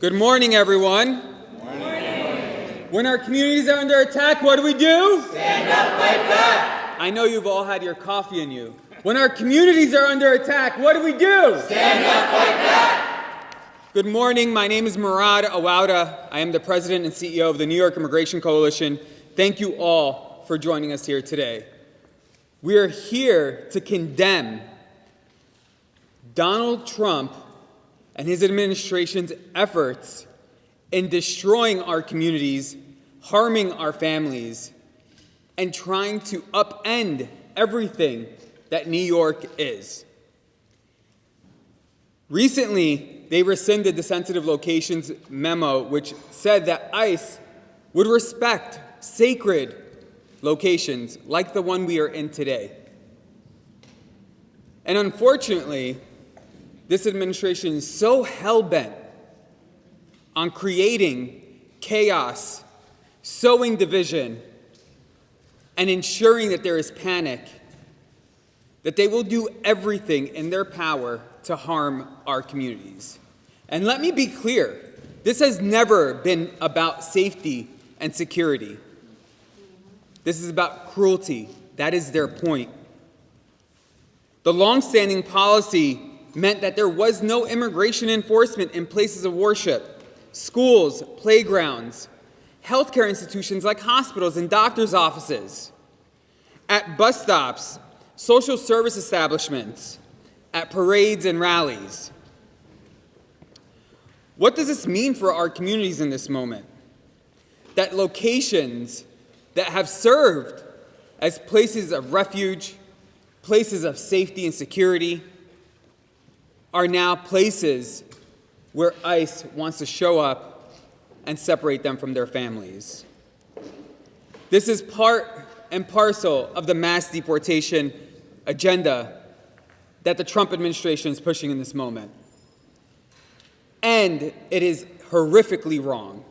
Good morning, everyone. Good morning. When our communities are under attack, what do we do? Stand up, fight back. I know you've all had your coffee in you. When our communities are under attack, what do we do? Stand up, fight back. Good morning. My name is Murad Awauda. I am the president and CEO of the New York Immigration Coalition. Thank you all for joining us here today. We are here to condemn Donald Trump and his administration's efforts in destroying our communities, harming our families, and trying to upend everything that New York is. Recently, they rescinded the sensitive locations memo, which said that ICE would respect sacred locations like the one we are in today. And unfortunately, this administration is so hell-bent on creating chaos, sowing division, and ensuring that there is panic, that they will do everything in their power to harm our communities. And let me be clear, this has never been about safety and security. This is about cruelty. That is their point. The longstanding policy meant that there was no immigration enforcement in places of worship, schools, playgrounds, healthcare institutions like hospitals and doctors' offices, at bus stops, social service establishments, at parades and rallies. What does this mean for our communities in this moment? That locations that have served as places of refuge, places of safety and security, are now places where ICE wants to show up and separate them from their families. This is part and parcel of the mass deportation agenda that the Trump administration is pushing in this moment. And it is horrifically wrong.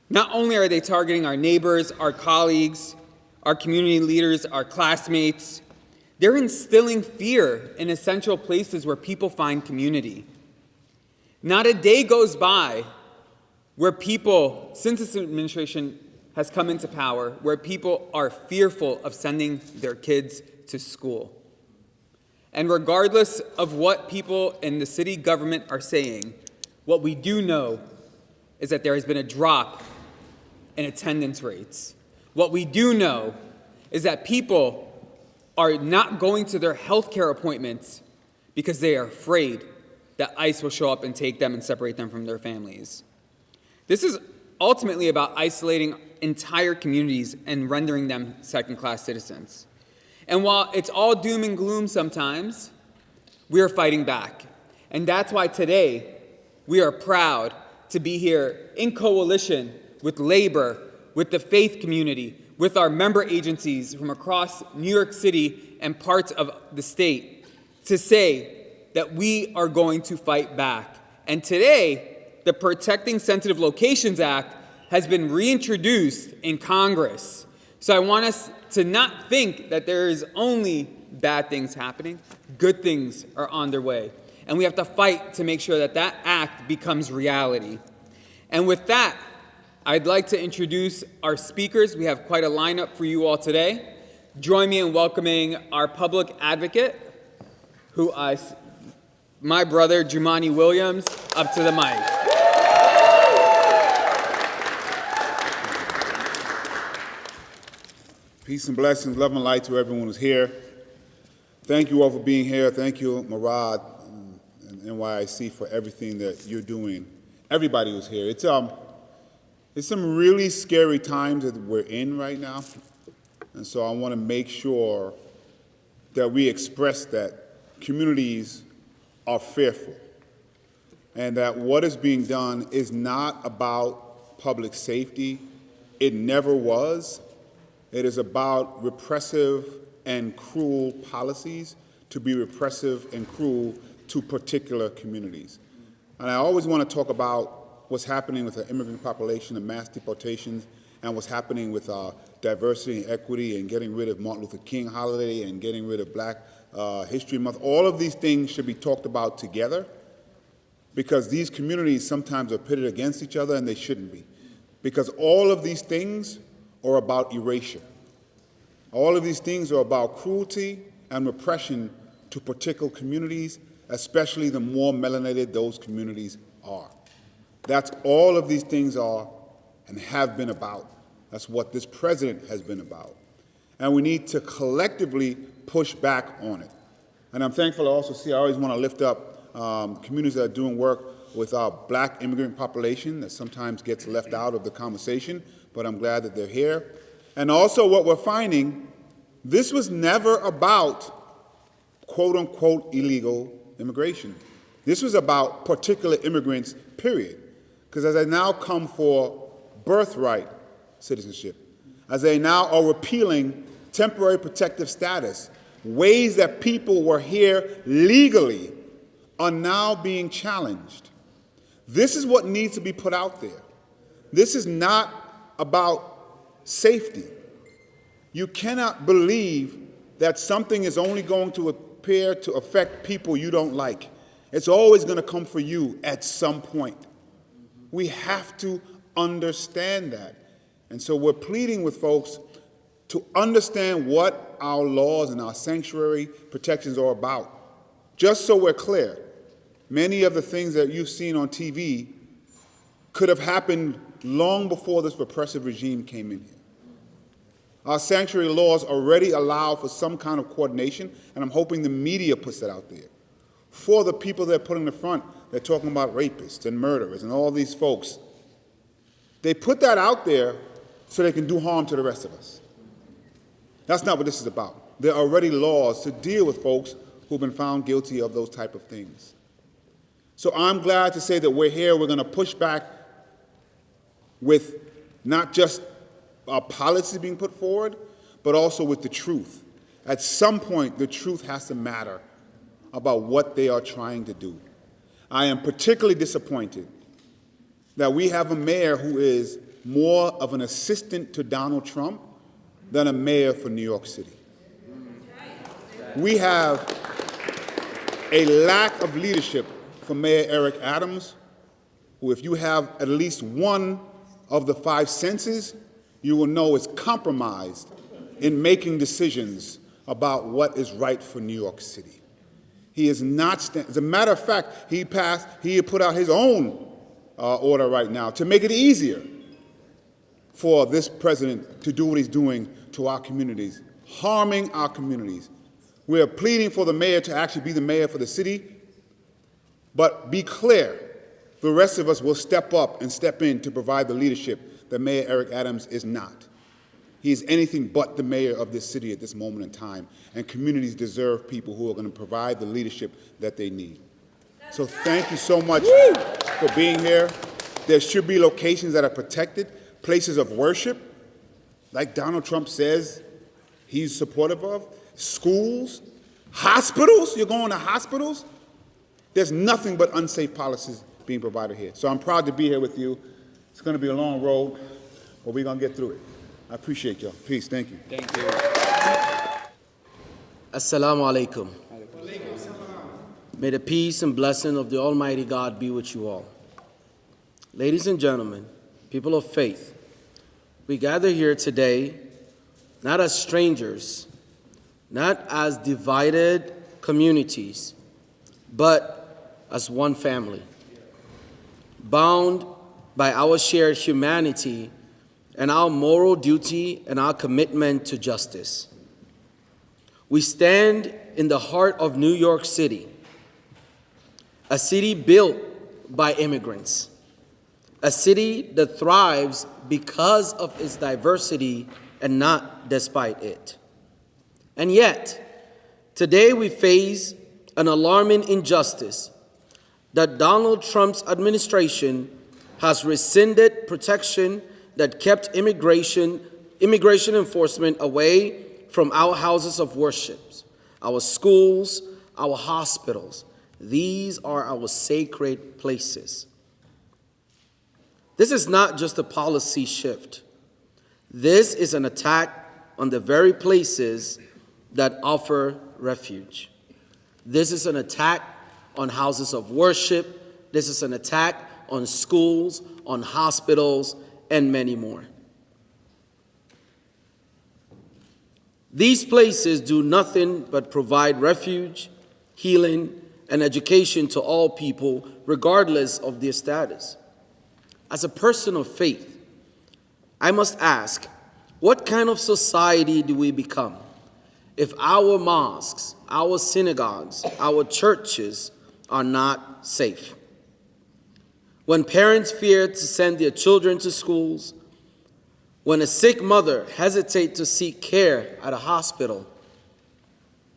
Not only are they targeting our neighbors, our colleagues, our community leaders, our classmates, they're instilling fear in essential places where people find community. Not a day goes by where people, since this administration has come into power, where people are fearful of sending their kids to school. And regardless of what people in the city government are saying, what we do know is that there has been a drop in attendance rates. What we do know is that people are not going to their health care appointments because they are afraid that ICE will show up and take them and separate them from their families. This is ultimately about isolating entire communities and rendering them second-class citizens. And while it's all doom and gloom sometimes, we are fighting back. And that's why today we are proud to be here in coalition with labor, with the faith community, with our member agencies from across New York City and parts of the state to say that we are going to fight back. And today, the Protecting Sensitive Locations Act has been reintroduced in Congress. So I want us to not think that there is only bad things happening. Good things are on their way. And we have to fight to make sure that that act becomes reality. And with that, I'd like to introduce our speakers. We have quite a lineup for you all today. Join me in welcoming our public advocate, my brother, Jumaaniwiliomс, up to the mic. Peace and blessings, love and light to everyone who's here. Thank you all for being here. Thank you, Murad and NYIC, for everything that you're doing. Everybody who's here. It's some really scary times that we're in right now. And so I want to make sure that we express that communities are fearful and that what is being done is not about public safety. It never was. It is about repressive and cruel policies to be repressive and cruel to particular communities. And I always want to talk about what's happening with the immigrant population and mass deportations, and what's happening with diversity and equity and getting rid of Martin Luther King holiday and getting rid of Black History Month. All of these things should be talked about together because these communities sometimes are pitted against each other, and they shouldn't be. Because all of these things are about erasure. All of these things are about cruelty and repression to particular communities, especially the more melanated those communities are. That's all of these things are and have been about. That's what this president has been about. And we need to collectively push back on it. And I'm thankful to also see, I always want to lift up communities that are doing work with our black immigrant population that sometimes gets left out of the conversation, but I'm glad that they're here. And also what we're finding, this was never about quote unquote illegal immigration. This was about particular immigrants, period. Because as they now come for birthright citizenship, as they now are repealing temporary protective status, ways that people were here legally are now being challenged. This is what needs to be put out there. This is not about safety. You cannot believe that something is only going to appear to affect people you don't like. It's always going to come for you at some point. We have to understand that. And so we're pleading with folks to understand what our laws and our sanctuary protections are about. Just so we're clear, many of the things that you've seen on TV could have happened long before this repressive regime came in here. Our sanctuary laws already allow for some kind of coordination, and I'm hoping the media puts that out there. For the people they're putting in the front, they're talking about rapists and murderers and all these folks. They put that out there so they can do harm to the rest of us. That's not what this is about. There are already laws to deal with folks who've been found guilty of those type of things. So I'm glad to say that we're here. We're going to push back with not just our policies being put forward, but also with the truth. At some point, the truth has to matter about what they are trying to do. I am particularly disappointed that we have a mayor who is more of an assistant to Donald Trump than a mayor for New York City. We have a lack of leadership from Mayor Eric Adams, who, if you have at least one of the 5 senses, you will know is compromised in making decisions about what is right for New York City. He is not, as a matter of fact, he put out his own order right now to make it easier for this president to do what he's doing to our communities, harming our communities. We are pleading for the mayor to actually be the mayor for the city, but be clear, the rest of us will step up and step in to provide the leadership that Mayor Eric Adams is not. He is anything but the mayor of this city at this moment in time, and communities deserve people who are going to provide the leadership that they need. So thank you so much for being here. There should be locations that are protected, places of worship, like Donald Trump says he's supportive of, schools, hospitals. You're going to hospitals. There's nothing but unsafe policies being provided here. So I'm proud to be here with you. It's going to be a long road, but we're going to get through it. I appreciate y'all. Peace. Thank you. Thank you. Assalamu alaikum. May the peace and blessing of the Almighty God be with you all. Ladies and gentlemen, people of faith, we gather here today not as strangers, not as divided communities, but as one family, bound by our shared humanity and our moral duty and our commitment to justice. We stand in the heart of New York City, a city built by immigrants, a city that thrives because of its diversity and not despite it. And yet, today we face an alarming injustice that Donald Trump's administration has rescinded protection that kept immigration enforcement away from our houses of worship, our schools, our hospitals. These are our sacred places. This is not just a policy shift. This is an attack on the very places that offer refuge. This is an attack on houses of worship This is an attack on schools, on hospitals, and many more. These places do nothing but provide refuge, healing, and education to all people, regardless of their status. As a person of faith, I must ask, what kind of society do we become if our mosques, our synagogues, our churches are not safe? When parents fear to send their children to schools, when a sick mother hesitates to seek care at a hospital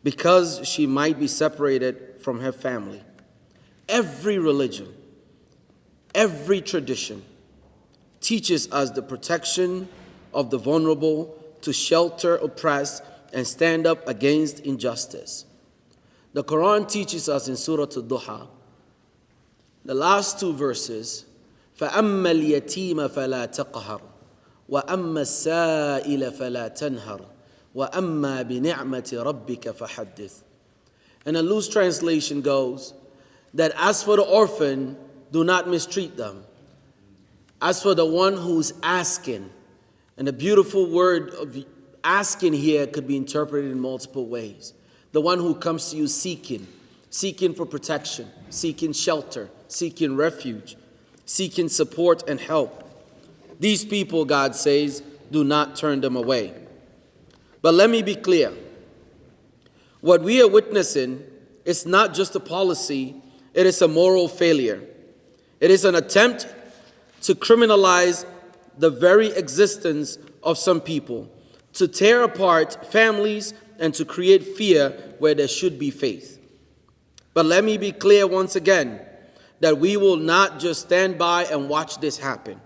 because she might be separated from her family, every religion, every tradition teaches us the protection of the vulnerable, to shelter oppressed and stand up against injustice. The Quran teaches us in Surah Al-Duha, the last two verses, فَأَمَّا الْيَتِيمَ فَلَا تَقْهَرْ وَأَمَّا السَّائِلَ فَلَا تَنْهَرْ وَأَمَّا بِنِعْمَةِ رَبِّكَ فَحَدِّثْ. And a loose translation goes that as for the orphan, do not mistreat them. As for the one who's asking, and the beautiful word of asking here could be interpreted in multiple ways. The one who comes to you seeking for protection, seeking shelter, seeking refuge, seeking support and help. These people, God says, do not turn them away. But let me be clear. What we are witnessing is not just a policy, it is a moral failure. It is an attempt to criminalize the very existence of some people, to tear apart families and to create fear where there should be faith. But let me be clear once again that we will not just stand by and watch this happen,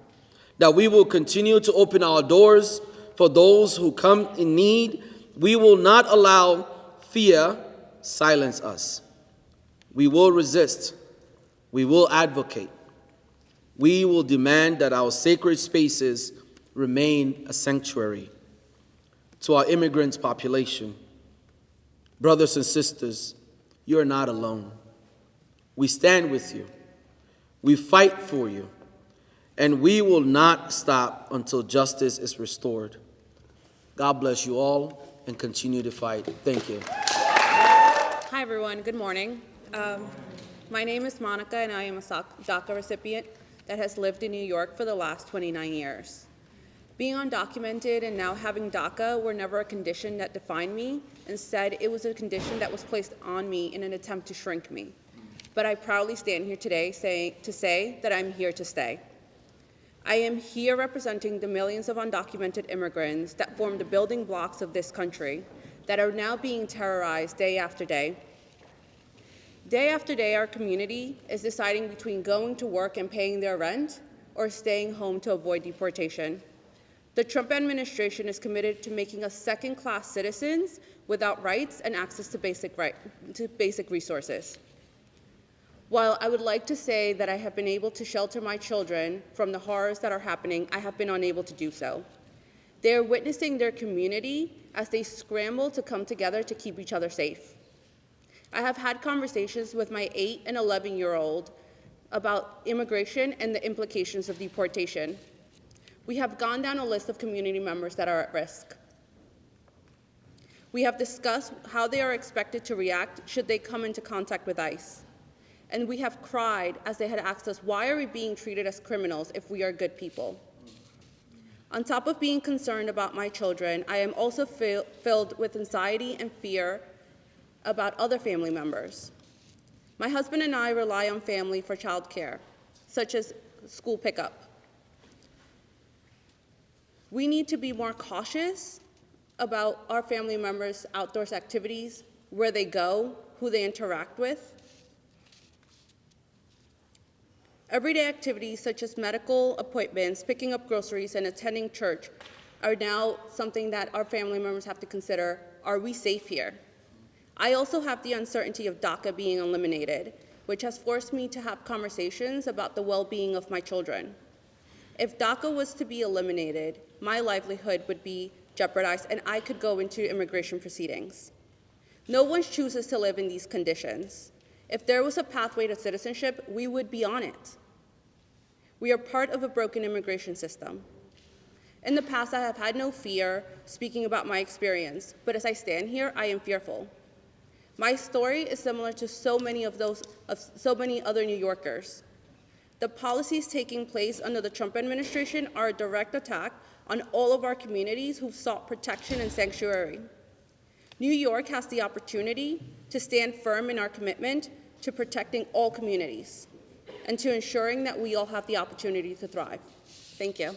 that we will continue to open our doors for those who come in need. We will not allow fear silence us. We will resist. We will advocate. We will demand that our sacred spaces remain a sanctuary. To our immigrant population, brothers and sisters, you are not alone. We stand with you. We fight for you. And we will not stop until justice is restored. God bless you all and continue to fight. Thank you. Hi, everyone. Good morning. My name is Monica, and I am a DACA recipient that has lived in New York for the last 29 years. Being undocumented and now having DACA were never a condition that defined me. Instead, it was a condition that was placed on me in an attempt to shrink me. But I proudly stand here today to say that I'm here to stay. I am here representing the millions of undocumented immigrants that form the building blocks of this country that are now being terrorized day after day. Day after day, our community is deciding between going to work and paying their rent or staying home to avoid deportation. The Trump administration is committed to making us second-class citizens without rights and access to basic resources. While I would like to say that I have been able to shelter my children from the horrors that are happening, I have been unable to do so. They are witnessing their community as they scramble to come together to keep each other safe. I have had conversations with my 8 and 11-year-old about immigration and the implications of deportation. We have gone down a list of community members that are at risk. We have discussed how they are expected to react should they come into contact with ICE. And we have cried as they had asked us, why are we being treated as criminals if we are good people? On top of being concerned about my children, I am also filled with anxiety and fear about other family members. My husband and I rely on family for childcare, such as school pickup. We need to be more cautious about our family members' outdoors activities, where they go, who they interact with. Everyday activities such as medical appointments, picking up groceries, and attending church are now something that our family members have to consider. Are we safe here? I also have the uncertainty of DACA being eliminated, which has forced me to have conversations about the well-being of my children. If DACA was to be eliminated, my livelihood would be jeopardized and I could go into immigration proceedings. No one chooses to live in these conditions. If there was a pathway to citizenship, we would be on it. We are part of a broken immigration system. In the past, I have had no fear speaking about my experience, but as I stand here, I am fearful. My story is similar to so many other New Yorkers. The policies taking place under the Trump administration are a direct attack on all of our communities who've sought protection and sanctuary. New York has the opportunity to stand firm in our commitment to protecting all communities and to ensuring that we all have the opportunity to thrive. Thank you.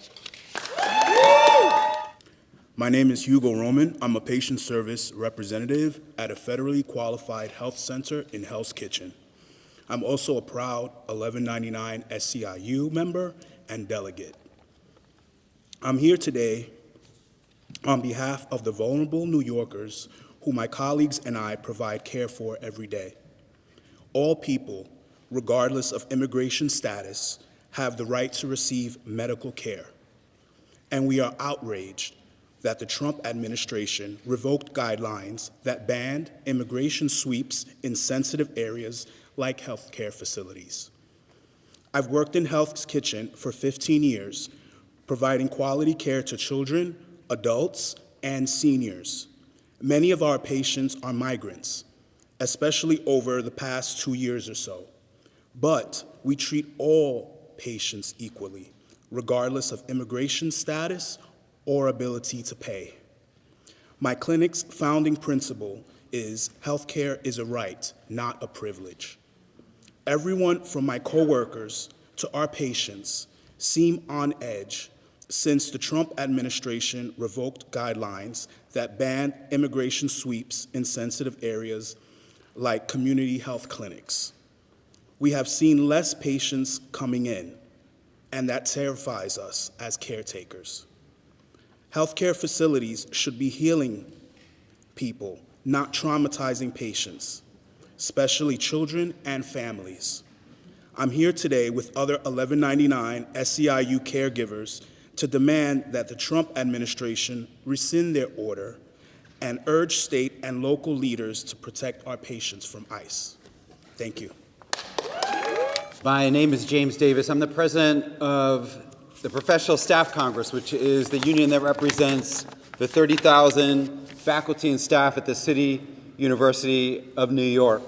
My name is Hugo Roman. I'm a patient service representative at a federally qualified health center in Hell's Kitchen. I'm also a proud 1199 SCIU member and delegate. I'm here today on behalf of the vulnerable New Yorkers who my colleagues and I provide care for every day. All people, regardless of immigration status, have the right to receive medical care. And we are outraged that the Trump administration revoked guidelines that banned immigration sweeps in sensitive areas like healthcare facilities. I've worked in Hell's Kitchen for 15 years, providing quality care to children, adults, and seniors. Many of our patients are migrants, especially over the past 2 years or so. But we treat all patients equally, regardless of immigration status or ability to pay. My clinic's founding principle is healthcare is a right, not a privilege. Everyone from my coworkers to our patients seem on edge since the Trump administration revoked guidelines that banned immigration sweeps in sensitive areas like community health clinics. We have seen less patients coming in, and that terrifies us as caretakers. Healthcare facilities should be healing people, not traumatizing patients, especially children and families. I'm here today with other 1199 SCIU caregivers to demand that the Trump administration rescind their order and urge state and local leaders to protect our patients from ICE. Thank you. My name is James Davis. I'm the president of the Professional Staff Congress, which is the union that represents the 30,000 faculty and staff at the City University of New York.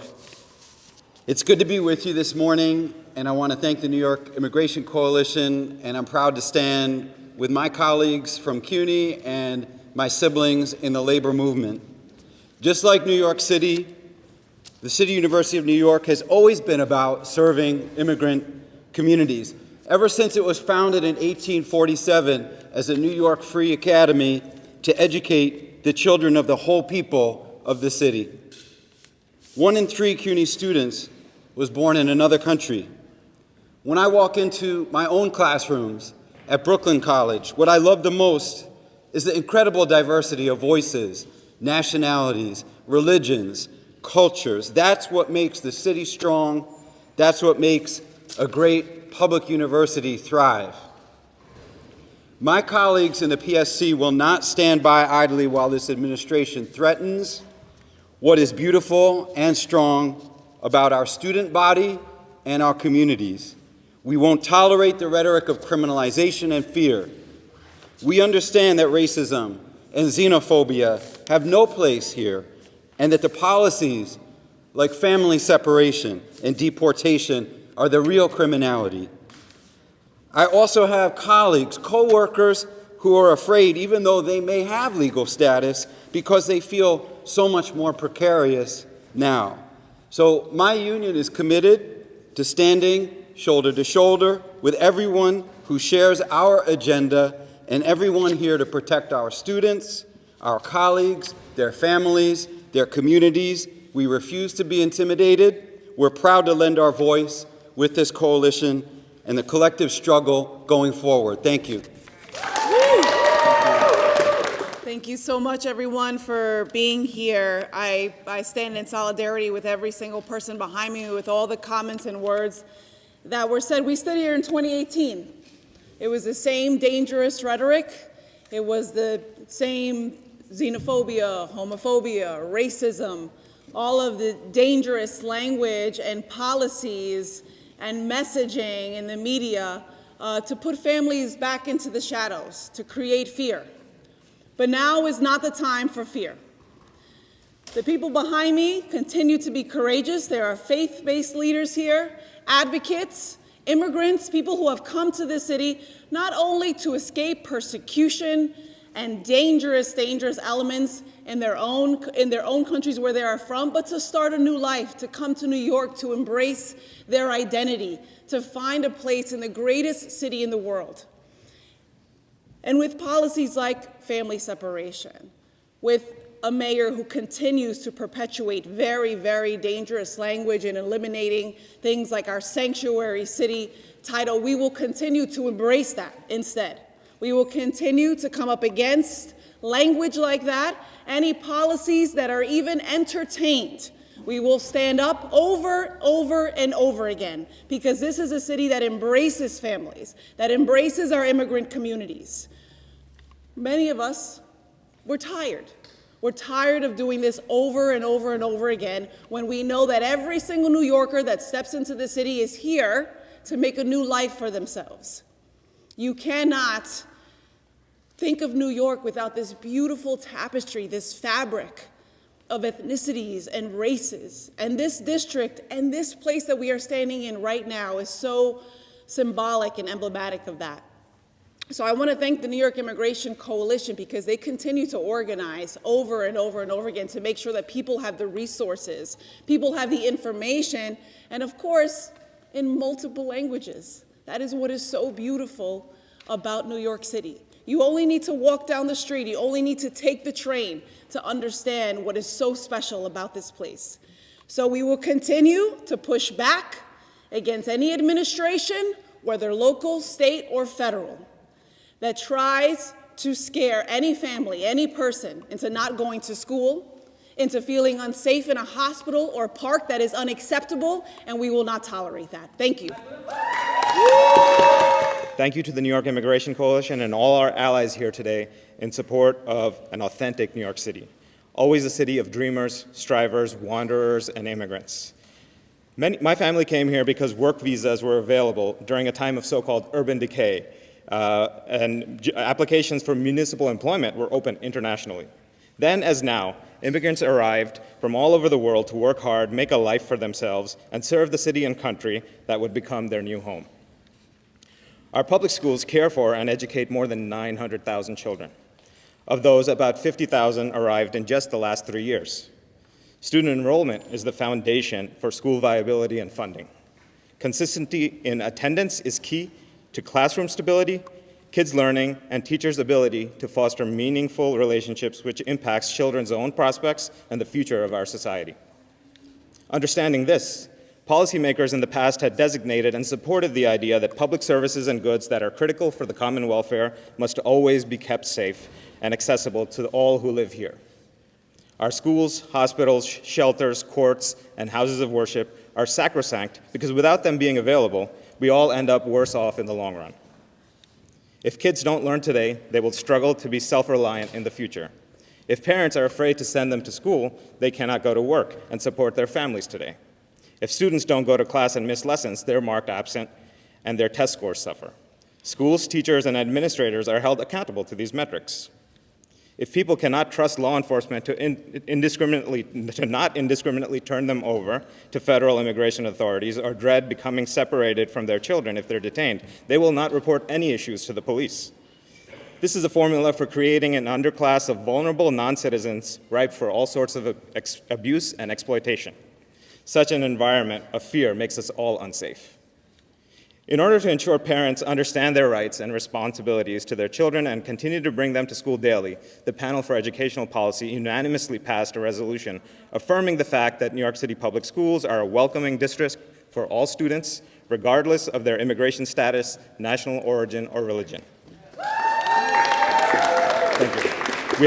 It's good to be with you this morning, and I want to thank the New York Immigration Coalition, and I'm proud to stand with my colleagues from CUNY and my siblings in the labor movement. Just like New York City, the City University of New York has always been about serving immigrant communities. Ever since it was founded in 1847 as a New York Free Academy to educate the children of the whole people of the city. 1 in 3 CUNY students was born in another country. When I walk into my own classrooms at Brooklyn College, what I love the most is the incredible diversity of voices, nationalities, religions, cultures. That's what makes the city strong. That's what makes a great public university thrive. My colleagues in the PSC will not stand by idly while this administration threatens what is beautiful and strong about our student body and our communities. We won't tolerate the rhetoric of criminalization and fear. We understand that racism and xenophobia have no place here, and that the policies like family separation and deportation are the real criminality. I also have colleagues, co-workers who are afraid, even though they may have legal status, because they feel so much more precarious now. So my union is committed to standing shoulder to shoulder with everyone who shares our agenda and everyone here to protect our students, our colleagues, their families, their communities. We refuse to be intimidated. We're proud to lend our voice with this coalition and the collective struggle going forward. Thank you. Thank you so much, everyone, for being here. I stand in solidarity with every single person behind me with all the comments and words that were said. We stood here in 2018. It was the same dangerous rhetoric. It was the same xenophobia, homophobia, racism, all of the dangerous language and policies and messaging in the media to put families back into the shadows, to create fear. But now is not the time for fear. The people behind me continue to be courageous. There are faith-based leaders here, advocates, immigrants, people who have come to this city not only to escape persecution and dangerous elements in their own countries where they are from, but to start a new life, to come to New York, to embrace their identity, to find a place in the greatest city in the world. And with policies like family separation, with a mayor who continues to perpetuate very, very dangerous language and eliminating things like our sanctuary city title, we will continue to embrace that instead. We will continue to come up against language like that, any policies that are even entertained. We will stand up over and over again, because this is a city that embraces families, that embraces our immigrant communities. Many of us, we're tired. We're tired of doing this over and over and over again when we know that every single New Yorker that steps into the city is here to make a new life for themselves. You cannot think of New York without this beautiful tapestry, this fabric of ethnicities and races. And this district and this place that we are standing in right now is so symbolic and emblematic of that. So I want to thank the New York Immigration Coalition, because they continue to organize over and over and over again to make sure that people have the resources, people have the information, and of course, in multiple languages. That is what is so beautiful about New York City. You only need to walk down the street, you only need to take the train to understand what is so special about this place. So we will continue to push back against any administration, whether local, state, or federal, that tries to scare any family, any person, into not going to school, into feeling unsafe in a hospital or park. That is unacceptable, and we will not tolerate that. Thank you. Thank you to the New York Immigration Coalition and all our allies here today in support of an authentic New York City, always a city of dreamers, strivers, wanderers, and immigrants. My family came here because work visas were available during a time of so-called urban decay, and applications for municipal employment were open internationally. Then, as now, immigrants arrived from all over the world to work hard, make a life for themselves, and serve the city and country that would become their new home. Our public schools care for and educate more than 900,000 children. Of those, about 50,000 arrived in just the last 3 years. Student enrollment is the foundation for school viability and funding. Consistency in attendance is key to classroom stability, kids' learning, and teachers' ability to foster meaningful relationships, which impacts children's own prospects and the future of our society. Understanding this, policymakers in the past had designated and supported the idea that public services and goods that are critical for the common welfare must always be kept safe and accessible to all who live here. Our schools, hospitals, shelters, courts, and houses of worship are sacrosanct because without them being available, we all end up worse off in the long run. If kids don't learn today, they will struggle to be self-reliant in the future. If parents are afraid to send them to school, they cannot go to work and support their families today. If students don't go to class and miss lessons, they're marked absent and their test scores suffer. Schools, teachers, and administrators are held accountable to these metrics. If people cannot trust law enforcement to not indiscriminately turn them over to federal immigration authorities or dread becoming separated from their children if they're detained, they will not report any issues to the police. This is a formula for creating an underclass of vulnerable non-citizens ripe for all sorts of abuse and exploitation. Such an environment of fear makes us all unsafe. In order to ensure parents understand their rights and responsibilities to their children and continue to bring them to school daily, the Panel for Educational Policy unanimously passed a resolution affirming the fact that New York City public schools are a welcoming district for all students, regardless of their immigration status, national origin, or religion. Thank you. We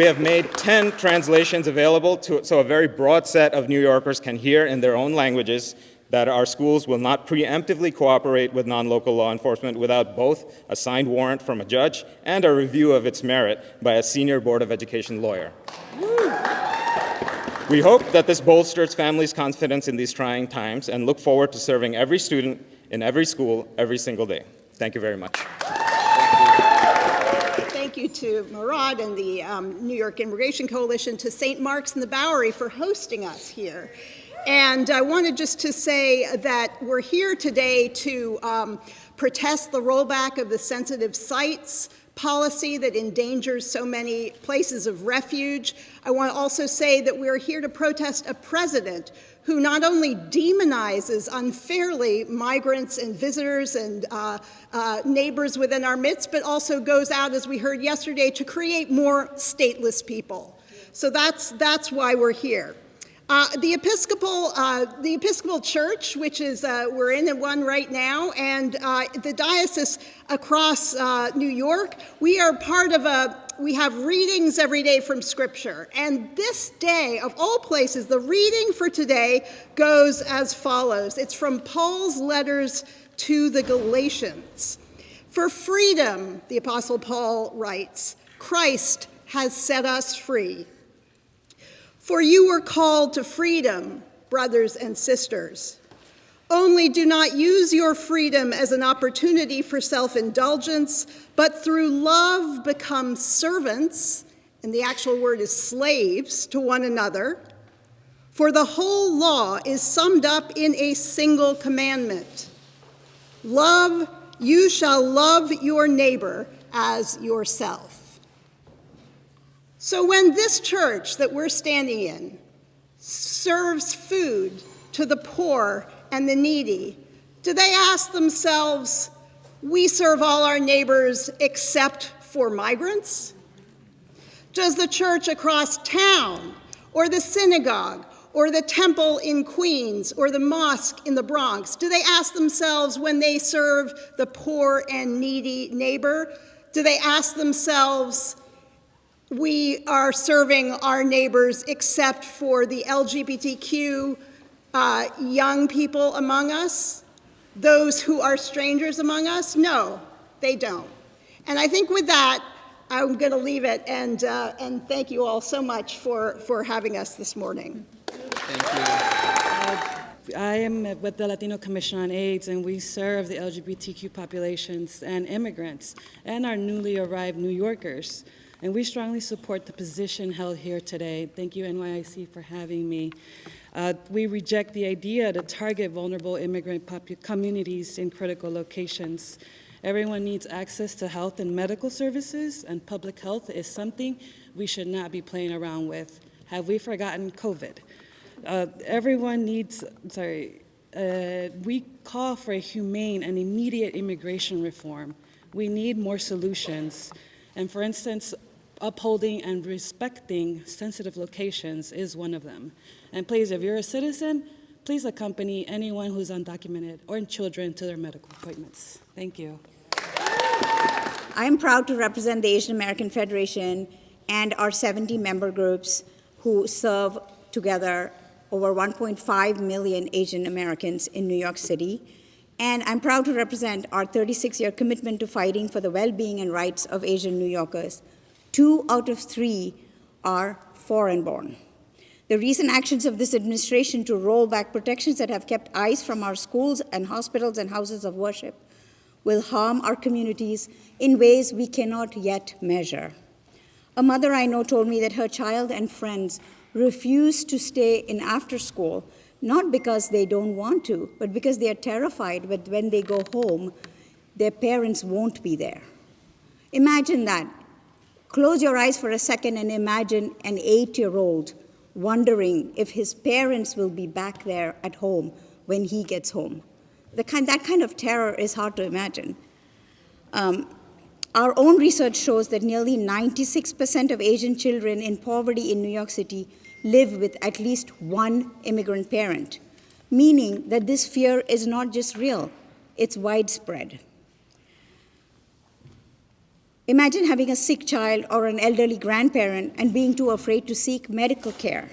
have made 10 translations available so a very broad set of New Yorkers can hear in their own languages that our schools will not preemptively cooperate with non-local law enforcement without both a signed warrant from a judge and a review of its merit by a senior Board of Education lawyer. We hope that this bolsters families' confidence in these trying times and look forward to serving every student in every school every single day. Thank you very much. Thank you to Murad and the New York Immigration Coalition, to St. Mark's in the Bowery for hosting us here. And I wanted just to say that we're here today to protest the rollback of the sensitive sites policy that endangers so many places of refuge. I want to also say that we're here to protest a president who not only demonizes unfairly migrants and visitors and neighbors within our midst, but also goes out, as we heard yesterday, to create more stateless people. So that's why we're here. The Episcopal Church, which is we're in one right now, and the diocese across New York, we are part of we have readings every day from Scripture. And this day, of all places, the reading for today goes as follows. It's from Paul's letters to the Galatians. For freedom, the Apostle Paul writes, Christ has set us free. For you were called to freedom, brothers and sisters. Only do not use your freedom as an opportunity for self-indulgence, but through love become servants, and the actual word is slaves, to one another. For the whole law is summed up in a single commandment. Love, you shall love your neighbor as yourself. So when this church that we're standing in serves food to the poor and the needy, do they ask themselves, we serve all our neighbors except for migrants? Does the church across town, or the synagogue, or the temple in Queens, or the mosque in the Bronx, do they ask themselves when they serve the poor and needy neighbor, do they ask themselves, we are serving our neighbors except for the LGBTQ young people among us, those who are strangers among us? No, they don't. And I think with that, I'm going to leave it, and thank you all so much for having us this morning. Thank you. I am with the Latino Commission on AIDS, and we serve the LGBTQ populations and immigrants and our newly arrived New Yorkers. And we strongly support the position held here today. Thank you, NYIC, for having me. We reject the idea to target vulnerable immigrant communities in critical locations. Everyone needs access to health and medical services, and public health is something we should not be playing around with. Have we forgotten COVID? We call for a humane and immediate immigration reform. We need more solutions. And for instance, upholding and respecting sensitive locations is one of them. And please, if you're a citizen, please accompany anyone who's undocumented or children to their medical appointments. Thank you. I am proud to represent the Asian American Federation and our 70 member groups who serve together over 1.5 million Asian Americans in New York City. And I'm proud to represent our 36-year commitment to fighting for the well-being and rights of Asian New Yorkers. 2 out of 3 are foreign-born. The recent actions of this administration to roll back protections that have kept ICE from our schools and hospitals and houses of worship will harm our communities in ways we cannot yet measure. A mother I know told me that her child and friends refuse to stay in after school, not because they don't want to, but because they are terrified that when they go home, their parents won't be there. Imagine that. Close your eyes for a second and imagine an 8-year-old wondering if his parents will be back there at home when he gets home. That kind of terror is hard to imagine. Our own research shows that nearly 96% of Asian children in poverty in New York City live with at least one immigrant parent, meaning that this fear is not just real, it's widespread. Imagine having a sick child or an elderly grandparent and being too afraid to seek medical care.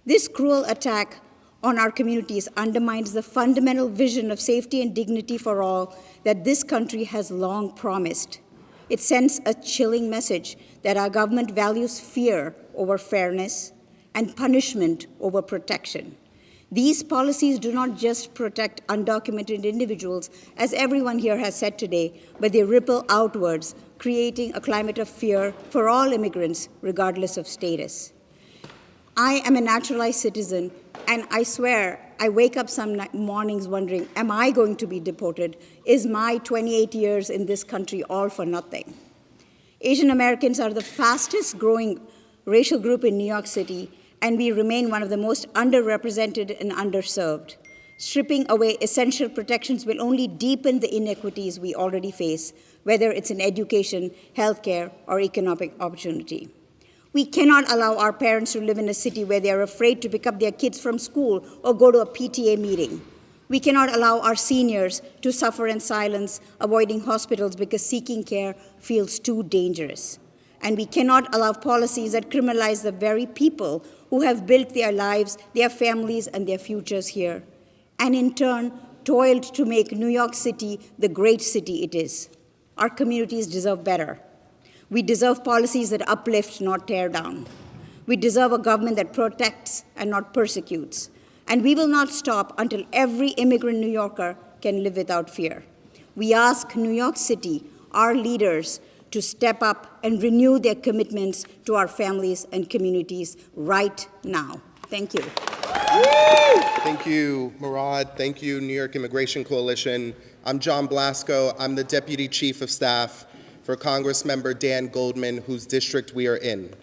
This cruel attack on our communities undermines the fundamental vision of safety and dignity for all that this country has long promised. It sends a chilling message that our government values fear over fairness, and punishment over protection. These policies do not just protect undocumented individuals, as everyone here has said today, but they ripple outwards, creating a climate of fear for all immigrants, regardless of status. I am a naturalized citizen, and I swear I wake up some mornings wondering, am I going to be deported? Is my 28 years in this country all for nothing? Asian Americans are the fastest growing racial group in New York City, and we remain one of the most underrepresented and underserved. Stripping away essential protections will only deepen the inequities we already face, whether it's in education, healthcare, or economic opportunity. We cannot allow our parents to live in a city where they are afraid to pick up their kids from school or go to a PTA meeting. We cannot allow our seniors to suffer in silence, avoiding hospitals because seeking care feels too dangerous. And we cannot allow policies that criminalize the very people who have built their lives, their families, and their futures here, and in turn, toiled to make New York City the great city it is. Our communities deserve better. We deserve policies that uplift, not tear down. We deserve a government that protects and not persecutes. And we will not stop until every immigrant New Yorker can live without fear. We ask New York City, our leaders, to step up and renew their commitments to our families and communities right now. Thank you. Thank you, Murad. Thank you, New York Immigration Coalition. I'm John Blasco. I'm the Deputy Chief of Staff for Congressmember Dan Goldman, whose district we are in.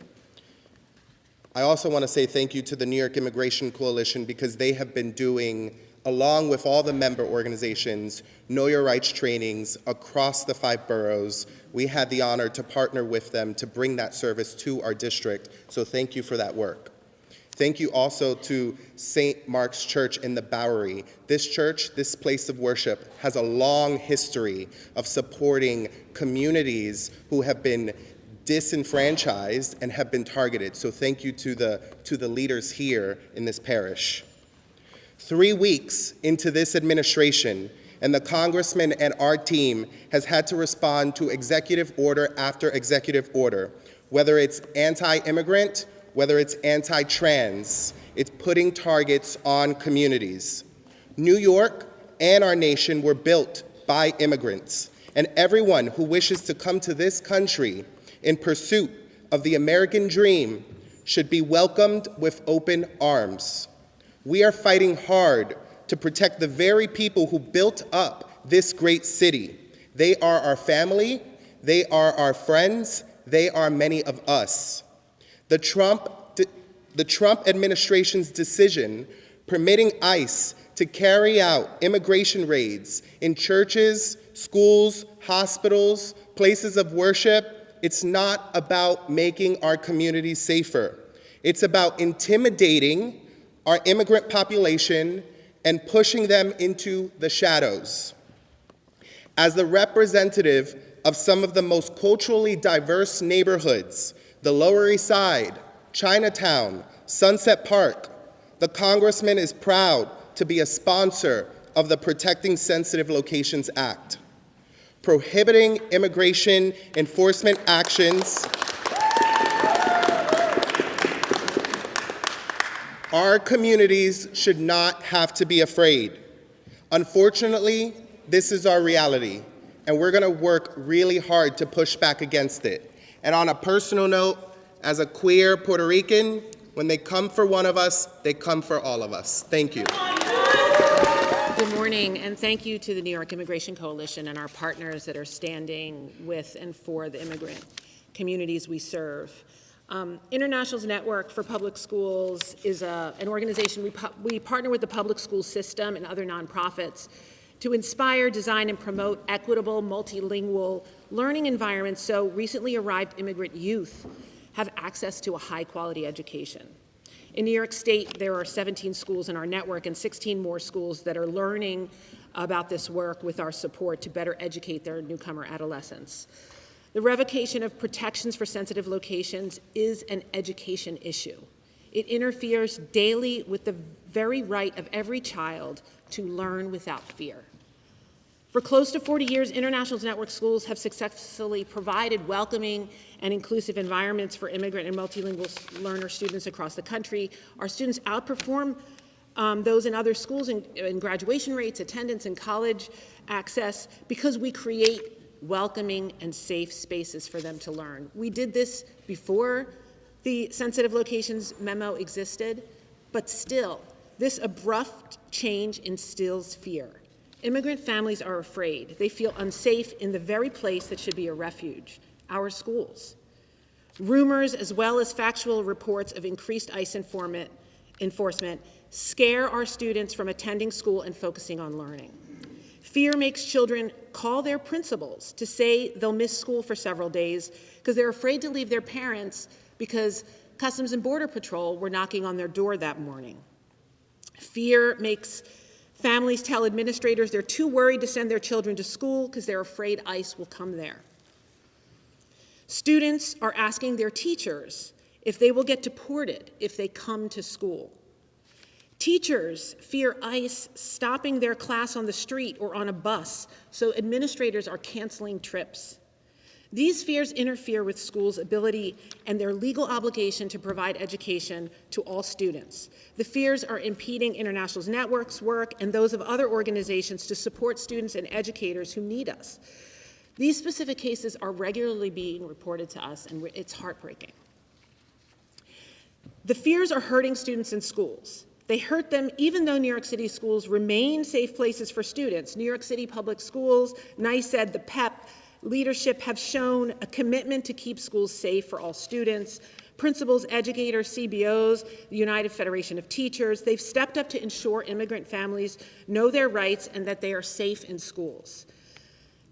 I also want to say thank you to the New York Immigration Coalition because they have been doing, along with all the member organizations, Know Your Rights trainings across the 5 boroughs. We had the honor to partner with them to bring that service to our district, so thank you for that work. Thank you also to St. Mark's Church in the Bowery. This church, this place of worship, has a long history of supporting communities who have been disenfranchised and have been targeted. So thank you to the leaders here in this parish. 3 weeks into this administration, and the congressman and our team has had to respond to executive order after executive order, whether it's anti-immigrant, whether it's anti-trans, it's putting targets on communities. New York and our nation were built by immigrants, and everyone who wishes to come to this country in pursuit of the American dream should be welcomed with open arms. We are fighting hard to protect the very people who built up this great city. They are our family, they are our friends, they are many of us. The Trump administration's decision permitting ICE to carry out immigration raids in churches, schools, hospitals, places of worship, it's not about making our communities safer. It's about intimidating our immigrant population and pushing them into the shadows. As the representative of some of the most culturally diverse neighborhoods, the Lower East Side, Chinatown, Sunset Park, the congressman is proud to be a sponsor of the Protecting Sensitive Locations Act, prohibiting immigration enforcement actions. Our communities should not have to be afraid. Unfortunately, this is our reality, and we're going to work really hard to push back against it. And on a personal note, as a queer Puerto Rican, when they come for one of us, they come for all of us. Thank you. Good morning, and thank you to the New York Immigration Coalition and our partners that are standing with and for the immigrant communities we serve. International's Network for Public Schools is an organization we partner with the public school system and other nonprofits to inspire, design, and promote equitable, multilingual learning environments so recently arrived immigrant youth have access to a high-quality education. In New York State, there are 17 schools in our network and 16 more schools that are learning about this work with our support to better educate their newcomer adolescents. The revocation of protections for sensitive locations is an education issue. It interferes daily with the very right of every child to learn without fear. For close to 40 years, International's network schools have successfully provided welcoming and inclusive environments for immigrant and multilingual learner students across the country. Our students outperform those in other schools in graduation rates, attendance, and college access because we create welcoming and safe spaces for them to learn. We did this before the sensitive locations memo existed, but still, this abrupt change instills fear. Immigrant families are afraid. They feel unsafe in the very place that should be a refuge, our schools. Rumors, as well as factual reports of increased ICE enforcement, scare our students from attending school and focusing on learning. Fear makes children call their principals to say they'll miss school for several days because they're afraid to leave their parents because Customs and Border Patrol were knocking on their door that morning. Fear makes families tell administrators they're too worried to send their children to school because they're afraid ICE will come there. Students are asking their teachers if they will get deported if they come to school. Teachers fear ICE stopping their class on the street or on a bus, so administrators are canceling trips. These fears interfere with schools' ability and their legal obligation to provide education to all students. The fears are impeding International's network's work and those of other organizations to support students and educators who need us. These specific cases are regularly being reported to us, and it's heartbreaking. The fears are hurting students in schools. They hurt them even though New York City schools remain safe places for students. New York City Public Schools, NYIC, the PEP, leadership have shown a commitment to keep schools safe for all students. Principals, educators, CBOs, the United Federation of Teachers, they've stepped up to ensure immigrant families know their rights and that they are safe in schools.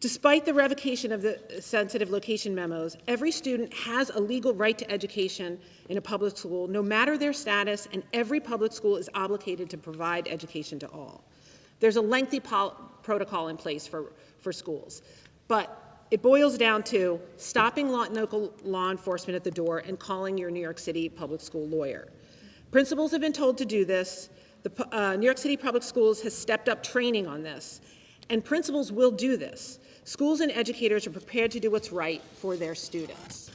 Despite the revocation of the sensitive location memos, every student has a legal right to education in a public school, no matter their status, and every public school is obligated to provide education to all. There's a lengthy protocol in place for schools, but it boils down to stopping local law enforcement at the door and calling your New York City public school lawyer. Principals have been told to do this. The New York City Public Schools has stepped up training on this, and principals will do this. Schools and educators are prepared to do what's right for their students.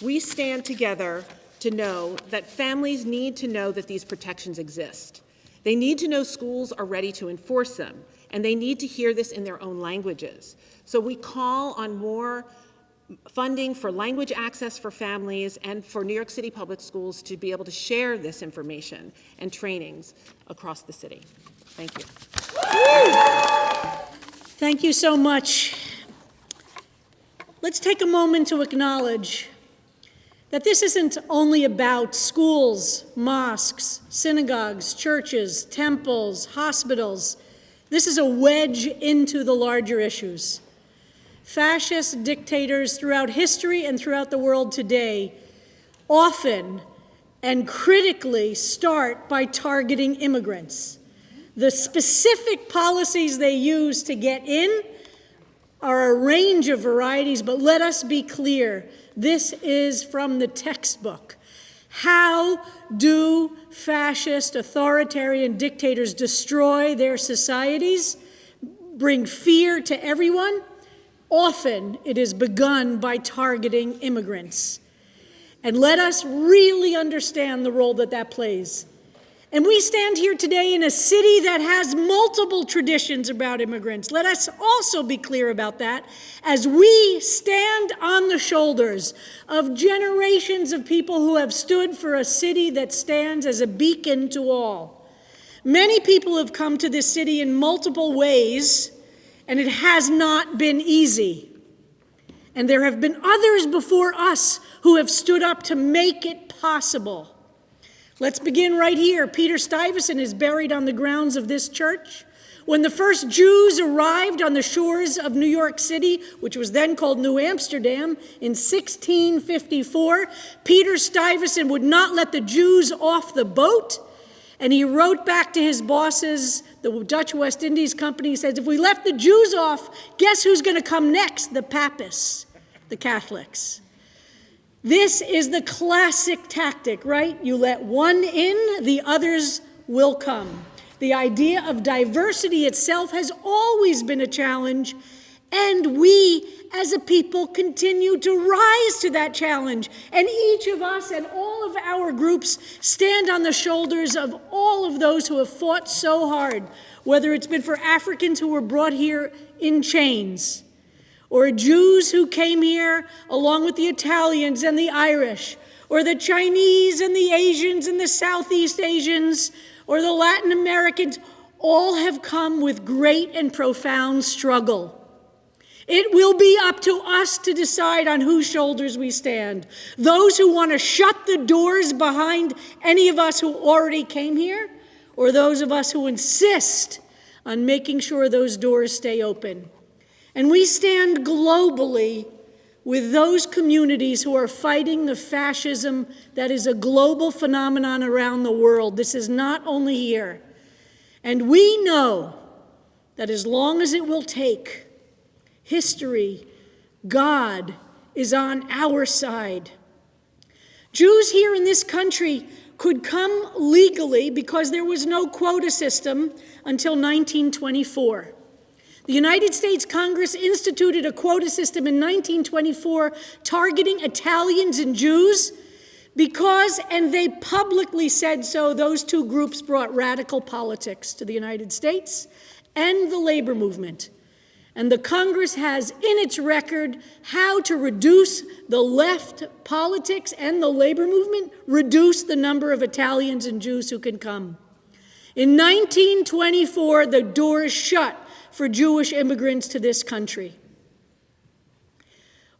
We stand together to know that families need to know that these protections exist. They need to know schools are ready to enforce them, and they need to hear this in their own languages. So we call on more funding for language access for families and for New York City Public Schools to be able to share this information and trainings across the city. Thank you. Thank you so much. Let's take a moment to acknowledge that this isn't only about schools, mosques, synagogues, churches, temples, hospitals. This is a wedge into the larger issues. Fascist dictators throughout history and throughout the world today often and critically start by targeting immigrants. The specific policies they use to get in are a range of varieties, but let us be clear. This is from the textbook. How do fascist authoritarian dictators destroy their societies, bring fear to everyone? Often it is begun by targeting immigrants. And let us really understand the role that that plays. And we stand here today in a city that has multiple traditions about immigrants. Let us also be clear about that as we stand on the shoulders of generations of people who have stood for a city that stands as a beacon to all. Many people have come to this city in multiple ways, and it has not been easy. And there have been others before us who have stood up to make it possible. Let's begin right here. Peter Stuyvesant is buried on the grounds of this church. When the first Jews arrived on the shores of New York City, which was then called New Amsterdam, in 1654, Peter Stuyvesant would not let the Jews off the boat, and he wrote back to his bosses, the Dutch West Indies Company. He says, if we left the Jews off, guess who's going to come next? The Papists, the Catholics. This is the classic tactic, right? You let one in, the others will come. The idea of diversity itself has always been a challenge, and we as a people continue to rise to that challenge. And each of us and all of our groups stand on the shoulders of all of those who have fought so hard, whether it's been for Africans who were brought here in chains, or Jews who came here along with the Italians and the Irish, or the Chinese and the Asians and the Southeast Asians, or the Latin Americans. All have come with great and profound struggle. It will be up to us to decide on whose shoulders we stand. Those who want to shut the doors behind any of us who already came here, or those of us who insist on making sure those doors stay open. And we stand globally with those communities who are fighting the fascism that is a global phenomenon around the world. This is not only here. And we know that as long as it will take, history, God is on our side. Jews here in this country could come legally because there was no quota system until 1924. The United States Congress instituted a quota system in 1924 targeting Italians and Jews because, and they publicly said so, those two groups brought radical politics to the United States and the labor movement. And the Congress has in its record how to reduce the left politics and the labor movement, reduce the number of Italians and Jews who can come. In 1924, the doors shut for Jewish immigrants to this country.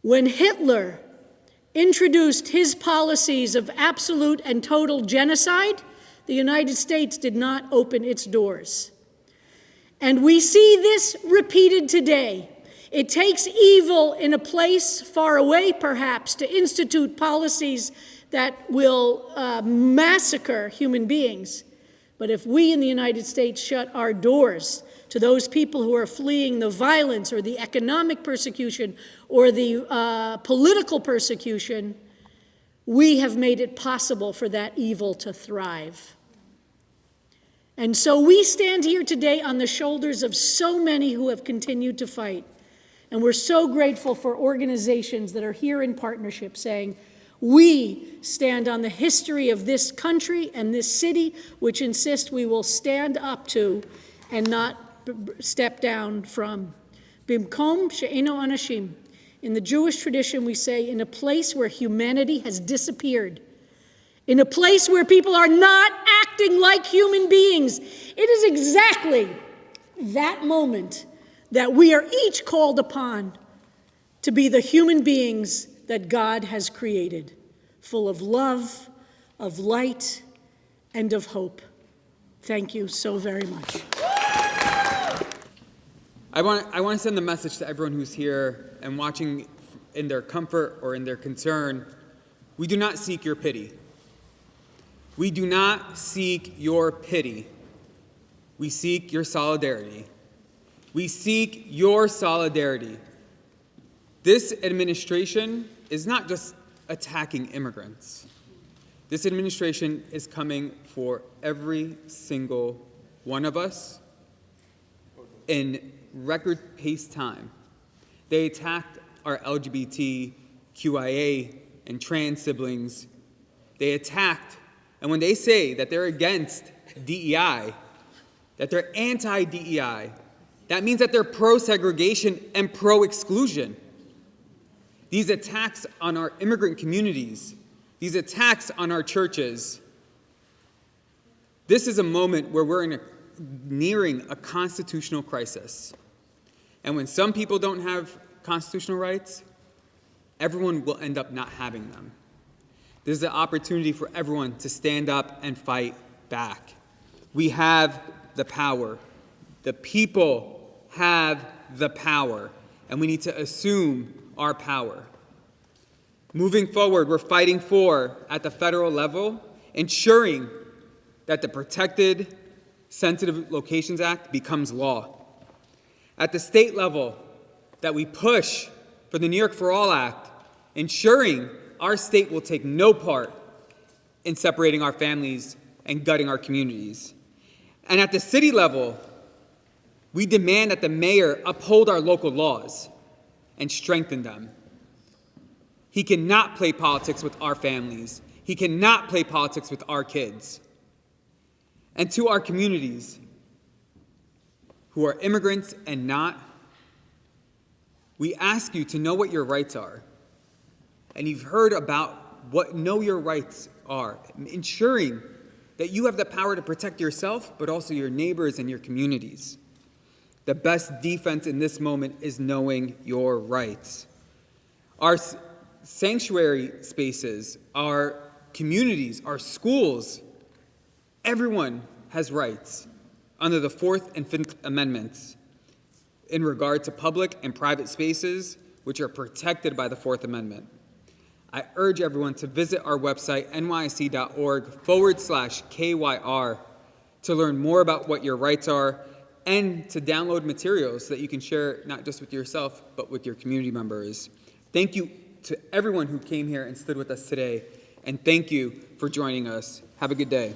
When Hitler introduced his policies of absolute and total genocide, the United States did not open its doors. And we see this repeated today. It takes evil in a place far away, perhaps, to institute policies that will massacre human beings. But if we in the United States shut our doors to those people who are fleeing the violence or the economic persecution or the political persecution, we have made it possible for that evil to thrive. And so we stand here today on the shoulders of so many who have continued to fight. And we're so grateful for organizations that are here in partnership saying, we stand on the history of this country and this city, which insist we will stand up to and not step down from. Bimkom she'eno anashim. In the Jewish tradition, we say, in a place where humanity has disappeared, in a place where people are not acting like human beings, it is exactly that moment that we are each called upon to be the human beings that God has created, full of love, of light, and of hope. Thank you so very much. I want to send the message to everyone who's here and watching in their comfort or in their concern. We do not seek your pity. We do not seek your pity. We seek your solidarity. We seek your solidarity. This administration is not just attacking immigrants. This administration is coming for every single one of us in record-paced time. They attacked our LGBTQIA and trans siblings. They attacked, and when they say that they're against DEI, that they're anti-DEI, that means that they're pro-segregation and pro-exclusion. These attacks on our immigrant communities, these attacks on our churches, this is a moment where we're nearing a constitutional crisis. And when some people don't have constitutional rights, everyone will end up not having them. This is an opportunity for everyone to stand up and fight back. We have the power. The people have the power, and we need to assume our power. Moving forward, we're fighting for, at the federal level, ensuring that the Protected Sensitive Locations Act becomes law. At the state level, that we push for the New York for All Act, ensuring our state will take no part in separating our families and gutting our communities. And at the city level, we demand that the mayor uphold our local laws and strengthen them. He cannot play politics with our families. He cannot play politics with our kids. And to our communities who are immigrants and not, we ask you to know what your rights are. And you've heard about what know your rights are, ensuring that you have the power to protect yourself, but also your neighbors and your communities. The best defense in this moment is knowing your rights. Our sanctuary spaces, our communities, our schools, everyone has rights under the 4th and 5th Amendments in regard to public and private spaces, which are protected by the 4th Amendment. I urge everyone to visit our website, nyc.org/KYR, to learn more about what your rights are and to download materials that you can share not just with yourself, but with your community members. Thank you to everyone who came here and stood with us today, and thank you for joining us. Have a good day.